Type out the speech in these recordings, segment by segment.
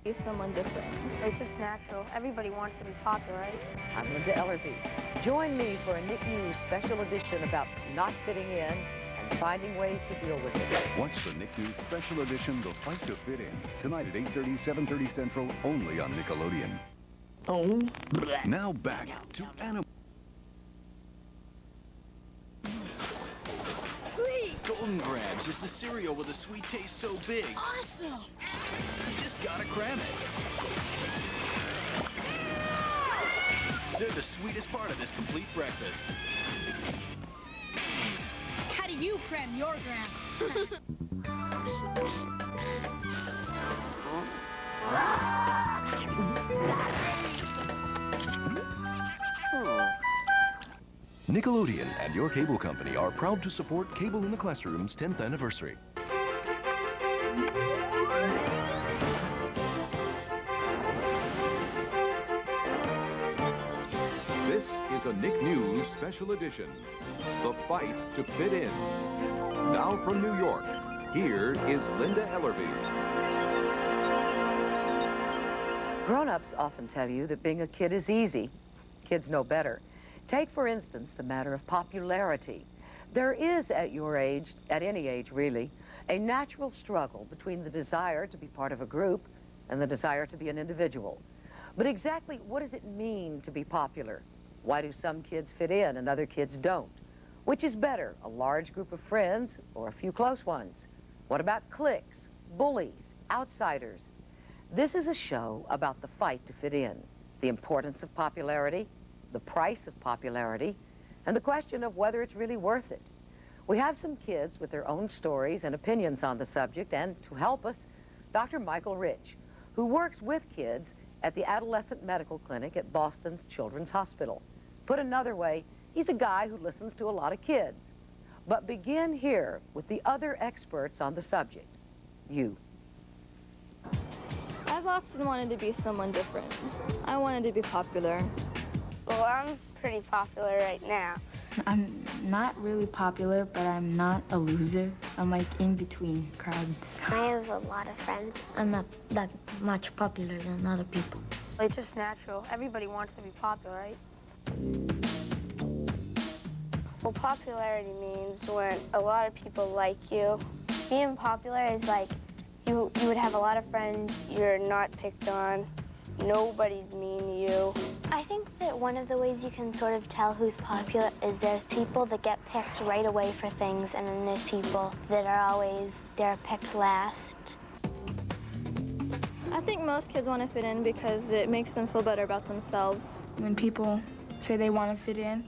Be someone different. It's just natural. Everybody wants to be popular, right? I'm Linda Ellerby. Join me for a Nick News special edition about not fitting in and finding ways to deal with it. Watch the Nick News special edition, The Fight to Fit In, tonight at 8:30, 7:30 Central, only on Nickelodeon. Oh. Now back to Animal. Sweet! Golden Grabs is the cereal with a sweet taste so big. Awesome! You just gotta grab it. They're the sweetest part of this complete breakfast. How do you cram your gram? Nickelodeon and your cable company are proud to support Cable in the Classroom's 10th anniversary. This is a Nick News special edition, The Fight to Fit In. Now from New York, here is Linda Ellerby. Grown-ups often tell you that being a kid is easy. Kids know better. Take, for instance, the matter of popularity. There is, at your age, at any age really, a natural struggle between the desire to be part of a group and the desire to be an individual. But exactly what does it mean to be popular? Why do some kids fit in and other kids don't? Which is better, a large group of friends or a few close ones? What about cliques, bullies, outsiders? This is a show about the fight to fit in, the importance of popularity, the price of popularity, and the question of whether it's really worth it. We have some kids with their own stories and opinions on the subject, and to help us, Dr. Michael Rich, who works with kids at the Adolescent Medical Clinic at Boston's Children's Hospital. Put another way, he's a guy who listens to a lot of kids. But begin here with the other experts on the subject, you. I've often wanted to be someone different. I wanted to be popular. Well, I'm pretty popular right now. I'm not really popular, but I'm not a loser. I'm like in between crowds. I have a lot of friends. I'm not that much popular than other people. It's just natural. Everybody wants to be popular, right? Well, popularity means when a lot of people like you. Being popular is like you would have a lot of friends, you're not picked on, nobody's mean to you. I think that one of the ways you can sort of tell who's popular is there's people that get picked right away for things, and then there's people that are always, they're picked last. I think most kids want to fit in because it makes them feel better about themselves. When people say they want to fit in,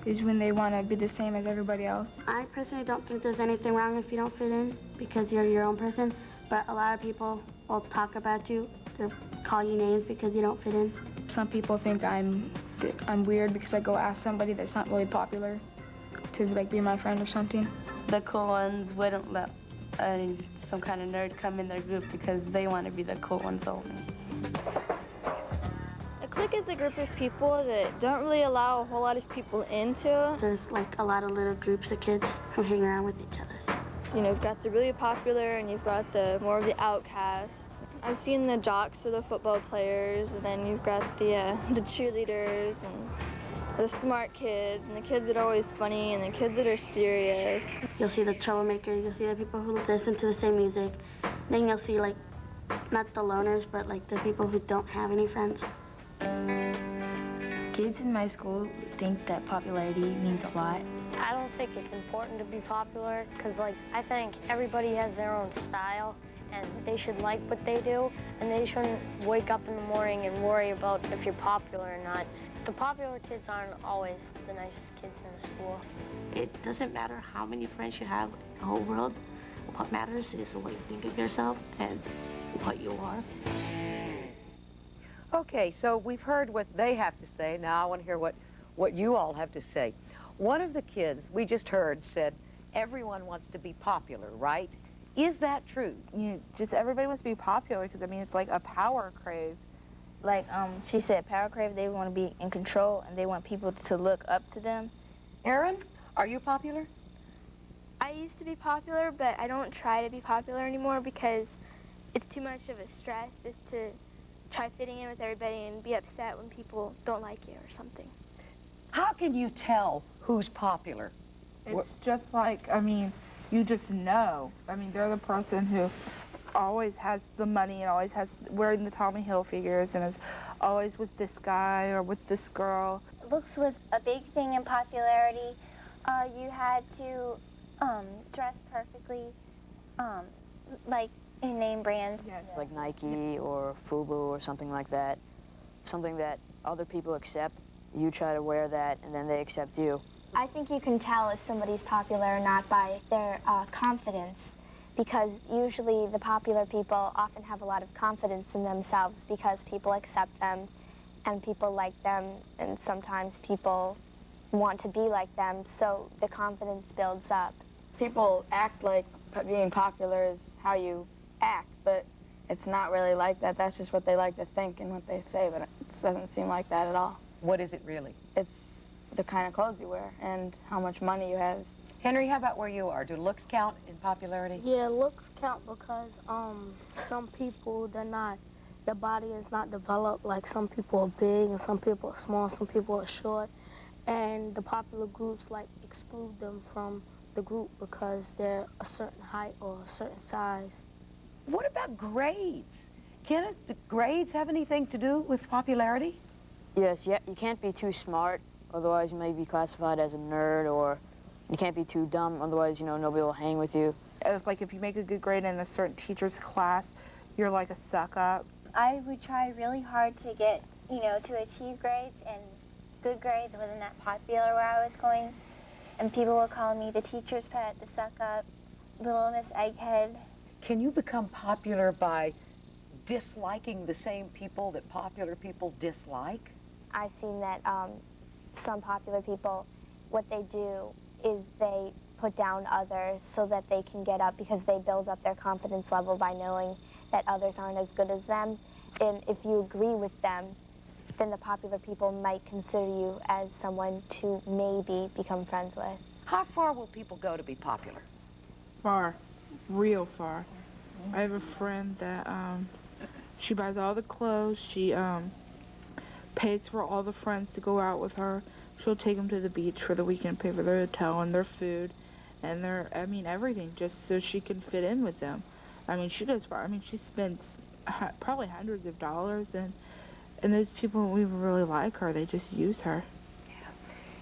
is when they want to be the same as everybody else. I personally don't think there's anything wrong if you don't fit in because you're your own person, but a lot of people will talk about you. They'll call you names because you don't fit in. Some people think I'm weird because I go ask somebody that's not really popular to like be my friend or something. The cool ones wouldn't let some kind of nerd come in their group because they want to be the cool ones only. A clique is a group of people that don't really allow a whole lot of people into. There's like a lot of little groups of kids who hang around with each other. You know, you've got the really popular and you've got the more of the outcasts. I've seen the jocks or the football players, and then you've got the cheerleaders and the smart kids and the kids that are always funny and the kids that are serious. You'll see the troublemakers, you'll see the people who listen to the same music. Then you'll see like, not the loners, but like the people who don't have any friends. Kids in my school think that popularity means a lot. I don't think it's important to be popular because, like, I think everybody has their own style and they should like what they do, and they shouldn't wake up in the morning and worry about if you're popular or not. The popular kids aren't always the nicest kids in the school. It doesn't matter how many friends you have in the whole world. What matters is what you think of yourself and what you are. Okay, so we've heard what they have to say. Now I want to hear what you all have to say. One of the kids we just heard said, everyone wants to be popular, right? Is that true? Yeah, just everybody wants to be popular because, I mean, it's like a power crave. Like she said, power crave, they want to be in control and they want people to look up to them. Aaron, are you popular? I used to be popular, but I don't try to be popular anymore because it's too much of a stress just to try fitting in with everybody and be upset when people don't like you or something. How can you tell who's popular? It's just like, I mean, you just know. I mean, they're the person who always has the money and always has wearing the Tommy Hilfigers and is always with this guy or with this girl. Looks was a big thing in popularity. You had to dress perfectly, like in name brands. Yes. Like Nike or FUBU or something like that. Something that other people accept. You try to wear that and then they accept you. I think you can tell if somebody's popular or not by their confidence, because usually the popular people often have a lot of confidence in themselves because people accept them and people like them, and sometimes people want to be like them, so the confidence builds up. People act like being popular is how you act, but it's not really like that. That's just what they like to think and what they say, but it doesn't seem like that at all. What is it really? It's the kind of clothes you wear and how much money you have. Henry, how about where you are? Do looks count in popularity? Yeah, looks count because some people, their body is not developed. Like some people are big and some people are small, some people are short. And the popular groups like exclude them from the group because they're a certain height or a certain size. What about grades? Kenneth, do grades have anything to do with popularity? Yes, yeah, you can't be too smart, otherwise you may be classified as a nerd, or you can't be too dumb, otherwise, you know, nobody will hang with you. If you make a good grade in a certain teacher's class, you're like a suck-up. I would try really hard to get, to achieve grades, and good grades wasn't that popular where I was going. And people would call me the teacher's pet, the suck-up, little Miss Egghead. Can you become popular by disliking the same people that popular people dislike? I've seen that some popular people, what they do is they put down others so that they can get up, because they build up their confidence level by knowing that others aren't as good as them. And if you agree with them, then the popular people might consider you as someone to maybe become friends with. How far will people go to be popular? Far, real far. I have a friend that she buys all the clothes, she pays for all the friends to go out with her. She'll take them to the beach for the weekend, pay for their hotel and their food and everything, just so she can fit in with them. I mean, she goes far. I mean, she spends probably hundreds of dollars, and those people who even really like her, they just use her.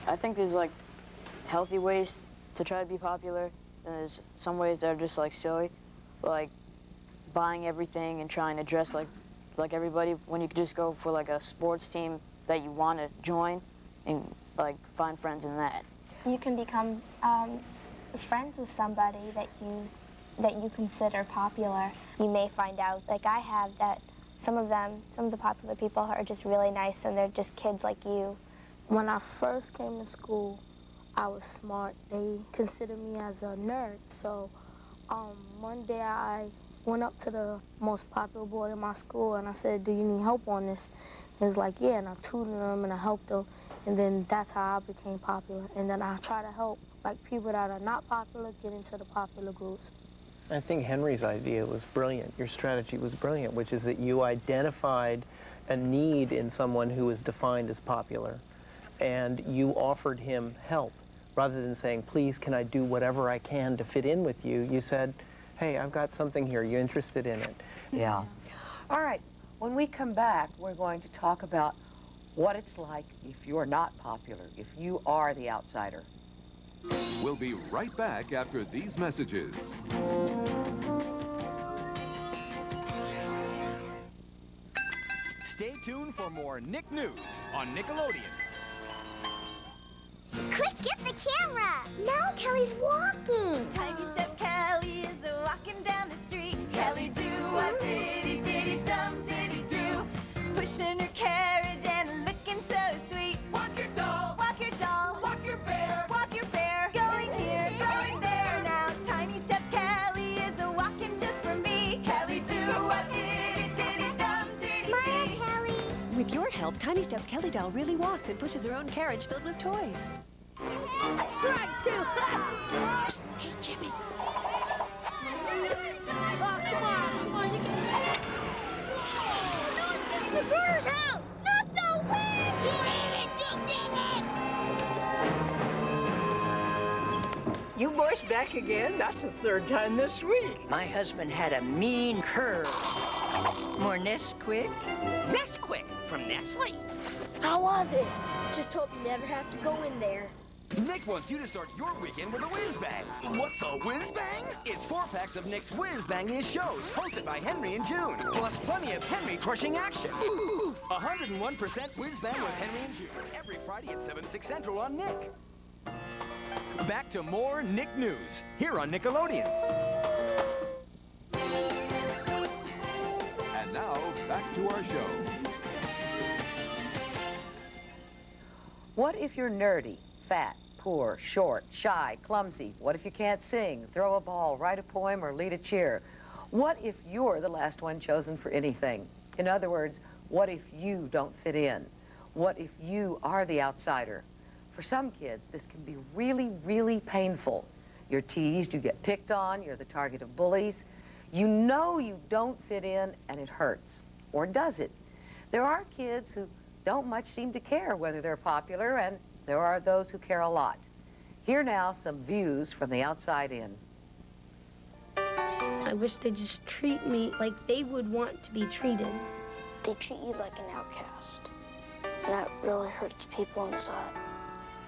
I think there's like healthy ways to try to be popular, and there's some ways that are just like silly, like buying everything and trying to dress like everybody, when you could just go for like a sports team that you want to join and like find friends in that. You can become friends with somebody that you consider popular. You may find out, like I have, that some of the popular people are just really nice and they're just kids like you. When I first came to school, I was smart. They considered me as a nerd. So one day I went up to the most popular boy in my school and I said, "Do you need help on this?" He was like, "Yeah," and I tutored him and I helped him. And then that's how I became popular. And then I try to help like people that are not popular get into the popular groups. I think Henry's idea was brilliant. Your strategy was brilliant, which is that you identified a need in someone who was defined as popular, and you offered him help. Rather than saying, "Please, can I do whatever I can to fit in with you?" you said, "Hey, I've got something here. You interested in it?" Yeah. All right. When we come back, we're going to talk about what it's like if you're not popular, if you are the outsider. We'll be right back after these messages. Stay tuned for more Nick News on Nickelodeon. Quick, get the camera! Now Kelly's walking. Tiny steps, Kelly is walking down the street. Kelly do a diddy diddy dum diddy do, pushing her carriage and looking so sweet. Walk your doll, walk your bear, going here, going there. Now tiny steps, Kelly is walking just for me. Kelly do a diddy diddy dum diddy. Smile, Kelly. With your help, Tiny Steps Kelly doll really walks and pushes her own carriage filled with toys. Run, two. Hey, Jimmy. Oh, come on, you can Just back again. That's the third time this week. My husband had a mean curve. More Nesquik? Nesquik from Nestle. How was it? Just hope you never have to go in there. Nick wants you to start your weekend with a whiz bang. What's a whiz bang? It's 4 packs of Nick's whiz bangiest shows, hosted by Henry and June, plus plenty of Henry crushing action. 101% whiz bang with Henry and June every Friday at 7, 6 Central on Nick. Back to more Nick News here on Nickelodeon. And now, back to our show. What if you're nerdy, fat, poor, short, shy, clumsy? What if you can't sing, throw a ball, write a poem, or lead a cheer? What if you're the last one chosen for anything? In other words, what if you don't fit in? What if you are the outsider? For some kids, this can be really, really painful. You're teased, you get picked on, you're the target of bullies. You know you don't fit in, and it hurts. Or does it? There are kids who don't much seem to care whether they're popular, and there are those who care a lot. Here now some views from the outside in. I wish they'd just treat me like they would want to be treated. They treat you like an outcast, and that really hurts people inside.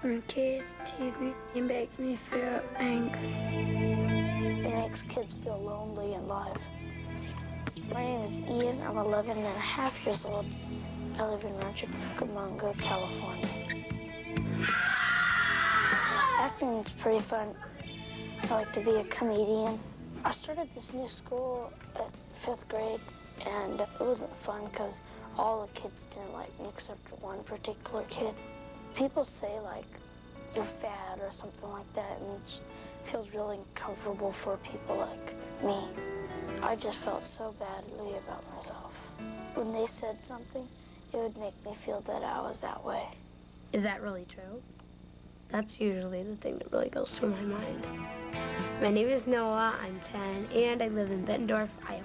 When kids tease me, it makes me feel angry. It makes kids feel lonely in life. My name is Ian. I'm 11 and a half years old. I live in Rancho Cucamonga, California. Acting is pretty fun. I like to be a comedian. I started this new school at 5th grade, and it wasn't fun because all the kids didn't like me except one particular kid. People say, like, you're fat or something like that, and it feels really uncomfortable for people like me. I just felt so badly about myself. When they said something, it would make me feel that I was that way. Is that really true? That's usually the thing that really goes through my mind. My name is Noah, I'm 10, and I live in Bettendorf, Iowa.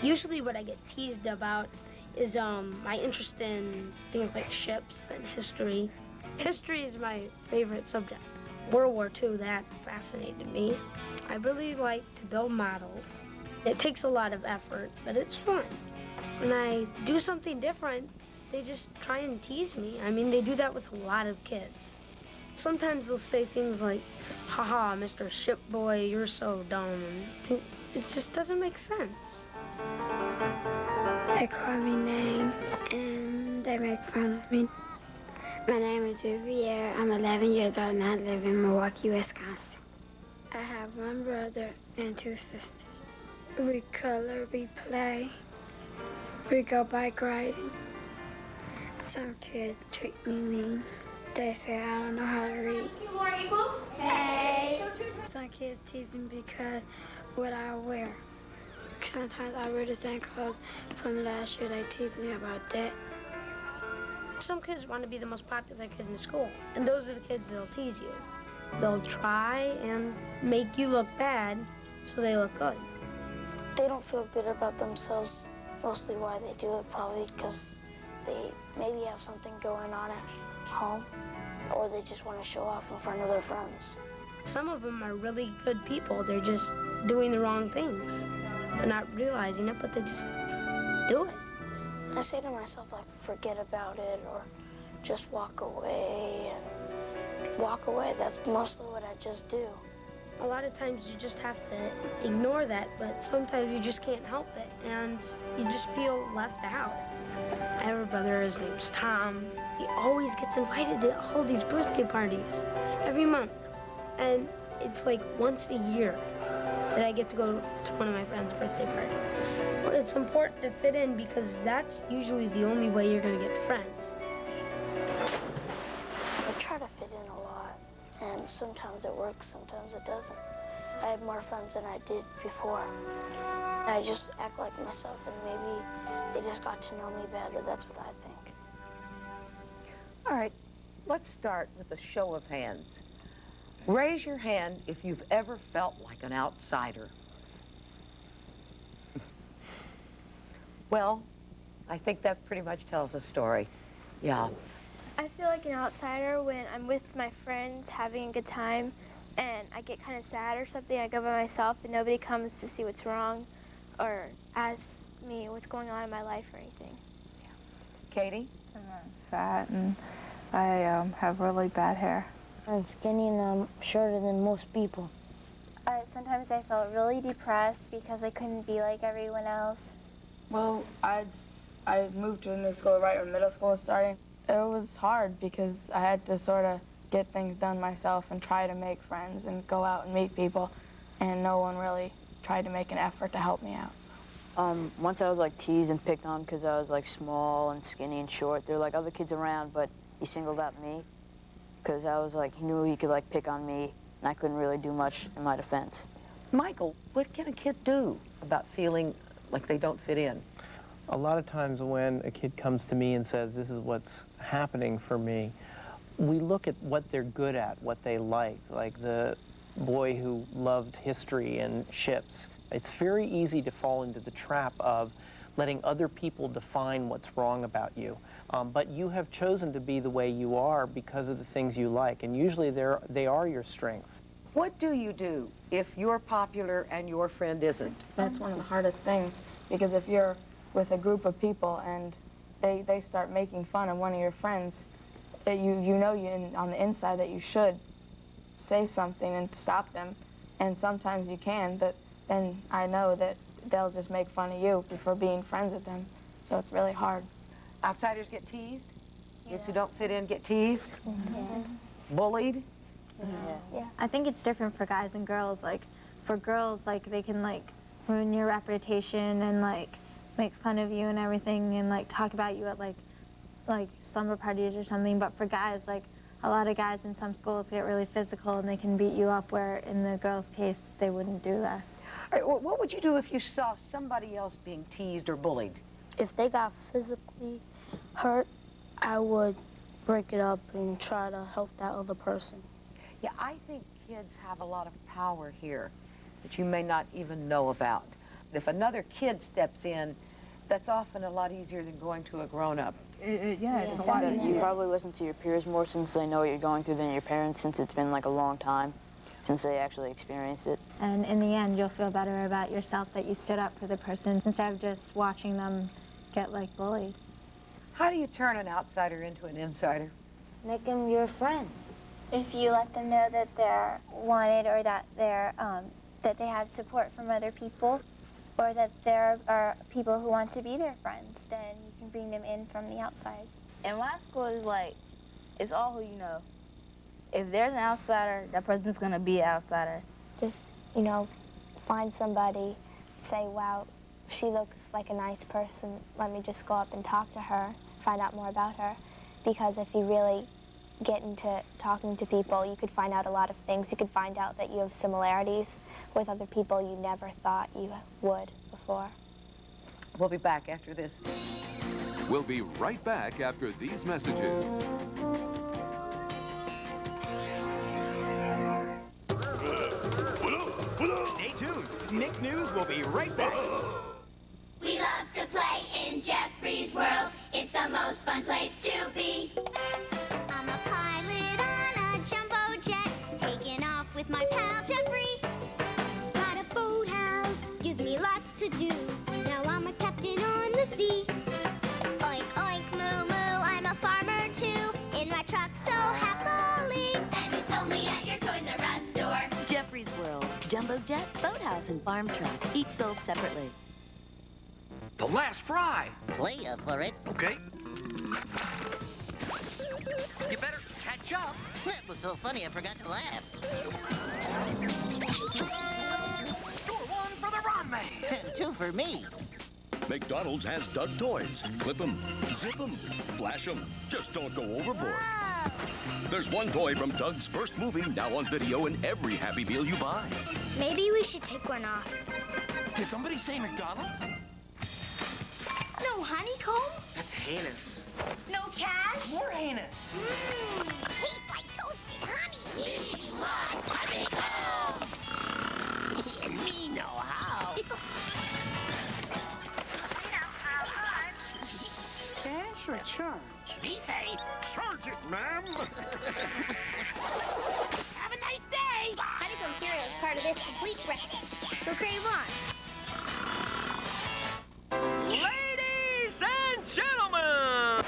Usually what I get teased about is my interest in things like ships and history. History is my favorite subject. World War II, that fascinated me. I really like to build models. It takes a lot of effort, but it's fun. When I do something different, they just try and tease me. I mean, they do that with a lot of kids. Sometimes they'll say things like, haha, Mr. Ship Boy, you're so dumb. And it just doesn't make sense. They call me names and they make fun of me. My name is Riviera. I'm 11 years old and I live in Milwaukee, Wisconsin. I have one brother and 2 sisters. We color, we play, we go bike riding. Some kids treat me mean. They say I don't know how to read. 2 more equals? Hey! Some kids tease me because what I wear. Sometimes I wear the same clothes from last year. They tease me about that. Some kids want to be the most popular kid in school, and those are the kids that'll tease you. They'll try and make you look bad so they look good. They don't feel good about themselves. Mostly why they do it, probably because they maybe have something going on at home, or they just want to show off in front of their friends. Some of them are really good people. They're just doing the wrong things. They're not realizing it, but they just do it. I say to myself, like, forget about it, or just walk away, and walk away. That's mostly what I just do. A lot of times you just have to ignore that, but sometimes you just can't help it, and you just feel left out. I have a brother, his name's Tom. He always gets invited to all these birthday parties every month. And it's like once a year that I get to go to one of my friends' birthday parties. Well, it's important to fit in because that's usually the only way you're gonna get friends. I try to fit in a lot, and sometimes it works, sometimes it doesn't. I have more friends than I did before. I just act like myself, and maybe they just got to know me better. That's what I think. All right, let's start with a show of hands. Raise your hand if you've ever felt like an outsider. Well, I think that pretty much tells the story. Yeah. I feel like an outsider when I'm with my friends having a good time, and I get kind of sad or something, I go by myself and nobody comes to see what's wrong or ask me what's going on in my life or anything. Katie? I'm fat and I have really bad hair. I'm skinny and I'm shorter than most people. Sometimes I felt really depressed because I couldn't be like everyone else. Well, I moved to a new school right when middle school was starting. It was hard because I had to sort of get things done myself and try to make friends and go out and meet people, and no one really tried to make an effort to help me out. Once I was like teased and picked on because I was like small and skinny and short. There were like other kids around, but he singled out me because I was like, he knew he could like pick on me, and I couldn't really do much in my defense. Michael, what can a kid do about feeling like they don't fit in? A lot of times when a kid comes to me and says, this is what's happening for me, we look at what they're good at, what they like the boy who loved history and ships. It's very easy to fall into the trap of letting other people define what's wrong about you. But you have chosen to be the way you are because of the things you like, and usually they are your strengths. What do you do if you're popular and your friend isn't? That's one of the hardest things, because if you're with a group of people and they start making fun of one of your friends, you know on the inside that you should say something and stop them, and sometimes you can, but then I know that they'll just make fun of you for being friends with them, so it's really hard. Outsiders get teased? Kids who don't fit in get teased? Bullied? Yeah. I think it's different for guys and girls. Like, for girls, like, they can, like, ruin your reputation and, like, make fun of you and everything and, like, talk about you at, like slumber parties or something. But for guys, like, a lot of guys in some schools get really physical and they can beat you up, where in the girls' case, they wouldn't do that. All right, well, what would you do if you saw somebody else being teased or bullied? If they got physically hurt, I would break it up and try to help that other person. Yeah, I think kids have a lot of power here that you may not even know about. If another kid steps in, that's often a lot easier than going to a grown-up. Yeah, it's a lot easier. You probably listen to your peers more since they know what you're going through than your parents, since it's been like a long time since they actually experienced it. And in the end, you'll feel better about yourself that you stood up for the person instead of just watching them get, like, bullied. How do you turn an outsider into an insider? Make them your friend. If you let them know that they're wanted, or that that they have support from other people, or that there are people who want to be their friends, then you can bring them in from the outside. In my school, it's all who you know. If there's an outsider, that person's gonna be an outsider. Just, find somebody, say, wow, she looks like a nice person. Let me just go up and talk to her, find out more about her. Because if you really get into talking to people, you could find out a lot of things. You could find out that you have similarities with other people you never thought you would before. We'll be back after this. We'll be right back after these messages. Stay tuned. Nick News will be right back. We love to play in Jeffrey's world. It's the most fun place to be. I'm a pilot on a jumbo jet, taking off with my pal Jeffrey. Got a boathouse, gives me lots to do. Now I'm a captain on the sea. Oink, oink, moo, moo, I'm a farmer too. In my truck so happily. And it's only at your Toys R Us store. Jeffrey's World. Jumbo jet, boathouse, and farm truck. Each sold separately. The last fry. Play for it. Okay. You better catch up. That was so funny I forgot to laugh. Score one for the Ron Man. And two for me. McDonald's has Doug toys. Clip 'em, zip 'em, flash 'em. Just don't go overboard. There's one toy from Doug's first movie now on video in every Happy Meal you buy. Maybe we should take one off. Did somebody say McDonald's? No honeycomb? That's heinous. No cash? More heinous. Tastes like toasted honey. We want honeycomb. Me know how. Cash or charge? Me say, charge it, ma'am. Have a Nice day! Honeycomb cereal is part of this complete breakfast, so crave on. Ladies and gentlemen!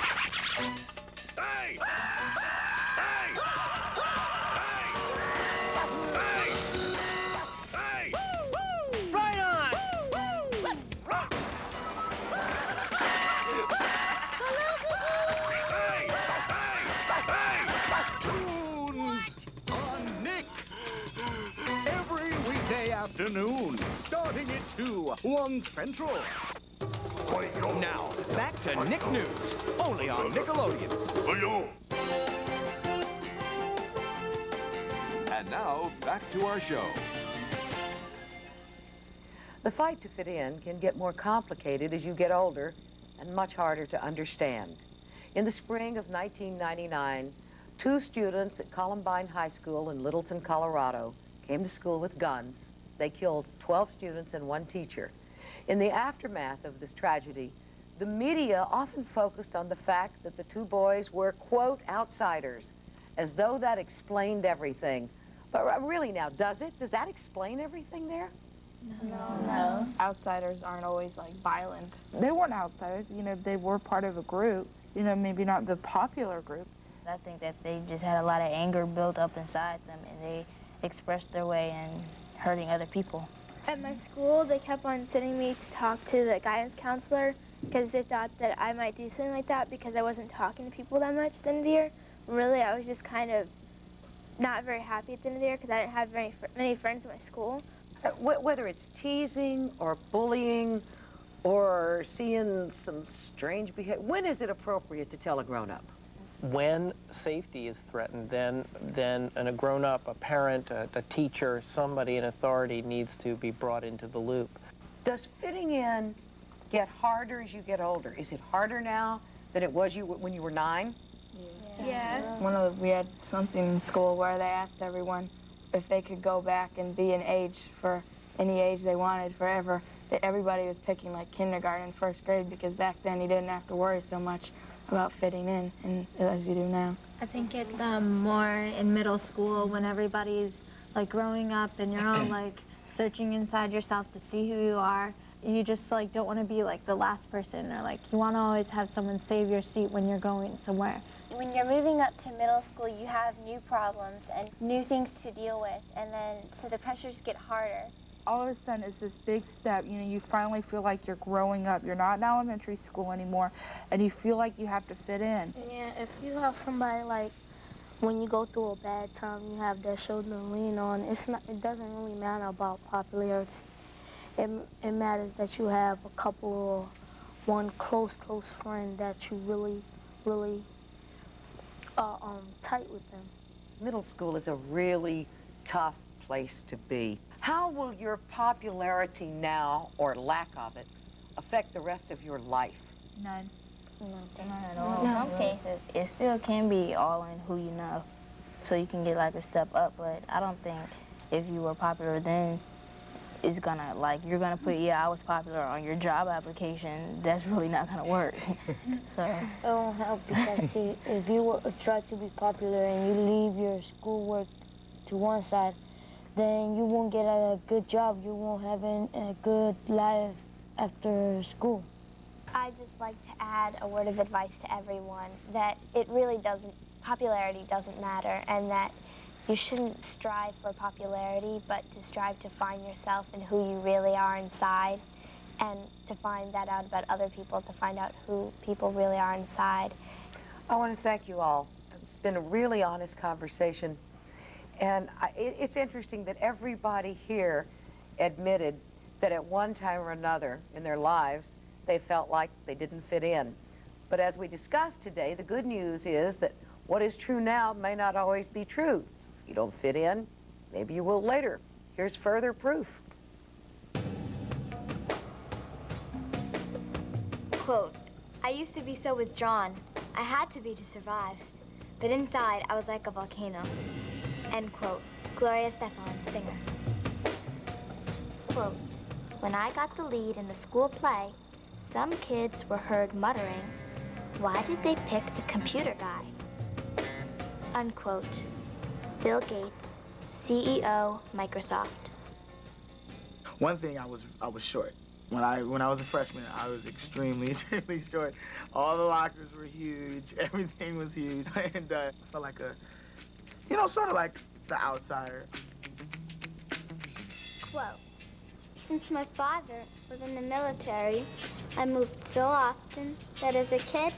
Hey! Right on! Let's rock! Tunes on Nick. Every weekday afternoon, starting at 2, 1 Central. Now, back to Nick News, only on Nickelodeon. And now, back to our show. The fight to fit in can get more complicated as you get older and much harder to understand. In the spring of 1999, 2 students at Columbine High School in Littleton, Colorado, came to school with guns. They killed 12 students and 1 teacher. In the aftermath of this tragedy, the media often focused on the fact that the 2 boys were, quote, outsiders, as though that explained everything. But really now, does it? Does that explain everything there? No. Outsiders aren't always like violent. They weren't outsiders, you know, they were part of a group, you know, maybe not the popular group. I think that they just had a lot of anger built up inside them, and they expressed their way in hurting other people. At my school, they kept on sending me to talk to the guidance counselor because they thought that I might do something like that because I wasn't talking to people that much at the end of the year. Really, I was just kind of not very happy at the end of the year because I didn't have very many friends at my school. Whether it's teasing or bullying or seeing some strange behavior, when is it appropriate to tell a grown-up? When safety is threatened, then a grown-up, a parent, a teacher, somebody in authority needs to be brought into the loop. Does fitting in get harder as you get older? Is it harder now than it was when you were 9? Yeah. We had something in school where they asked everyone if they could go back and be an age for any age they wanted forever. That everybody was picking like kindergarten, 1st grade, because back then you didn't have to worry so much about fitting in and as you do now. I think it's more in middle school when everybody's like growing up and you're all like searching inside yourself to see who you are. You just like don't want to be like the last person, or like you want to always have someone save your seat when you're going somewhere. When you're moving up to middle school, you have new problems and new things to deal with, and then so the pressures get harder. All of a sudden it's this big step, you know, you finally feel like you're growing up. You're not in elementary school anymore, and you feel like you have to fit in. Yeah, if you have somebody like when you go through a bad time, you have that shoulder to lean on. It doesn't really matter about popularity. It matters that you have a couple or one close friend that you really tight with them. Middle school is a really tough place to be. How will your popularity now, or lack of it, affect the rest of your life? None. Not at all. In some cases, it still can be all in who you know, so you can get like a step up, but I don't think if you were popular then, it's gonna, like, you're gonna put, yeah, I was popular on your job application. That's really not gonna work. So it won't help because see, if you try to be popular and you leave your schoolwork to one side, then you won't get a good job. You won't have a good life after school. I just like to add a word of advice to everyone that it really doesn't, popularity doesn't matter, and that you shouldn't strive for popularity, but to strive to find yourself and who you really are inside, and to find that out about other people, to find out who people really are inside. I want to thank you all. It's been a really honest conversation. And it's interesting that everybody here admitted that at one time or another in their lives, they felt like they didn't fit in. But as we discussed today, the good news is that what is true now may not always be true. So if you don't fit in, maybe you will later. Here's further proof. Quote, I used to be so withdrawn. I had to be to survive. But inside, I was like a volcano. End quote. Gloria Stefan, singer. Quote, when I got the lead in the school play, some kids were heard muttering, why did they pick the computer guy? Unquote. Bill Gates, CEO, Microsoft. One thing, I was short. When I was a freshman, I was extremely short. All the lockers were huge. Everything was huge, and I felt like sort of like the outsider. Quote, since my father was in the military, I moved so often that as a kid,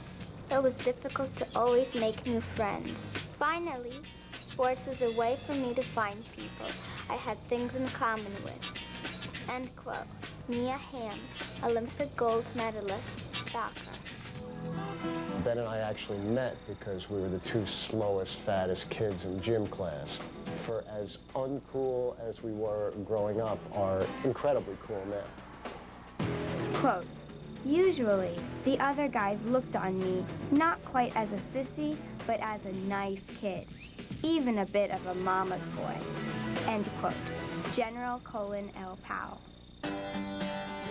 it was difficult to always make new friends. Finally, sports was a way for me to find people I had things in common with. End quote. Mia Hamm, Olympic gold medalist, soccer. Ben and I actually met because we were the two slowest, fattest kids in gym class. For as uncool as we were growing up, are incredibly cool now. Quote, usually, the other guys looked on me not quite as a sissy, but as a nice kid. Even a bit of a mama's boy. End quote. General Colin L. Powell.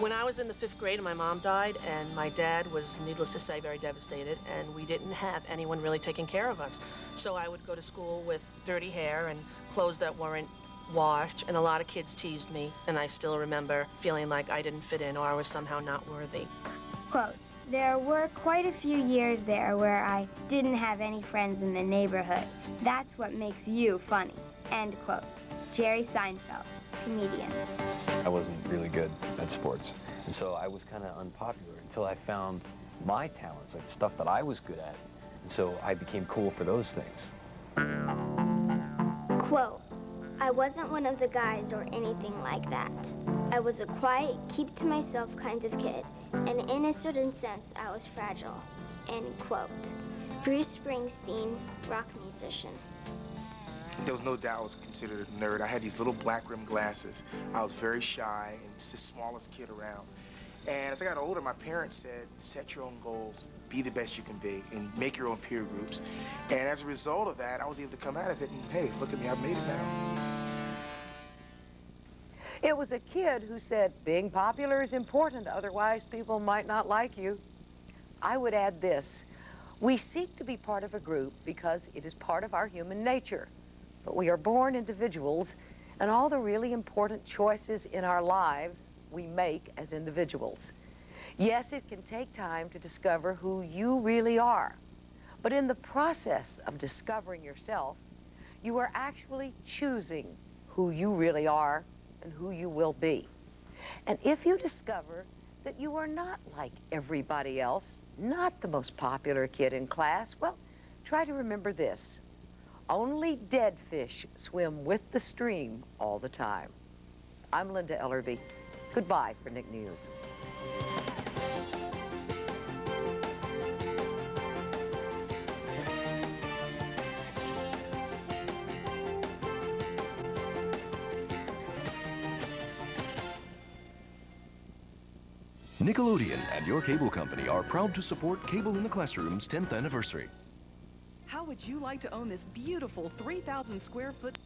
When I was in the 5th grade and my mom died, and my dad was, needless to say, very devastated, and we didn't have anyone really taking care of us. So I would go to school with dirty hair and clothes that weren't washed, and a lot of kids teased me, and I still remember feeling like I didn't fit in or I was somehow not worthy. Quote, there were quite a few years there where I didn't have any friends in the neighborhood. That's what makes you funny. End quote. Jerry Seinfeld, comedian. I wasn't really good at sports, and so I was kind of unpopular until I found my talents, like stuff that I was good at, and so I became cool for those things. Quote, I wasn't one of the guys or anything like that. I was a quiet, keep-to-myself kind of kid, and in a certain sense, I was fragile. End quote. Bruce Springsteen, rock musician. There was no doubt I was considered a nerd. I had these little black rimmed glasses. I was very shy and just the smallest kid around. And as I got older, my parents said, set your own goals, be the best you can be, and make your own peer groups. And as a result of that, I was able to come out of it and, hey, look at me, I've made it now. It was a kid who said, being popular is important, otherwise people might not like you. I would add this, we seek to be part of a group because it is part of our human nature. But we are born individuals, and all the really important choices in our lives we make as individuals. Yes, it can take time to discover who you really are, but in the process of discovering yourself, you are actually choosing who you really are and who you will be. And if you discover that you are not like everybody else, not the most popular kid in class, well, try to remember this. Only dead fish swim with the stream all the time. I'm Linda Ellerby. Goodbye for Nick News. Nickelodeon and your cable company are proud to support Cable in the Classroom's 10th anniversary. How would you like to own this beautiful 3,000 square foot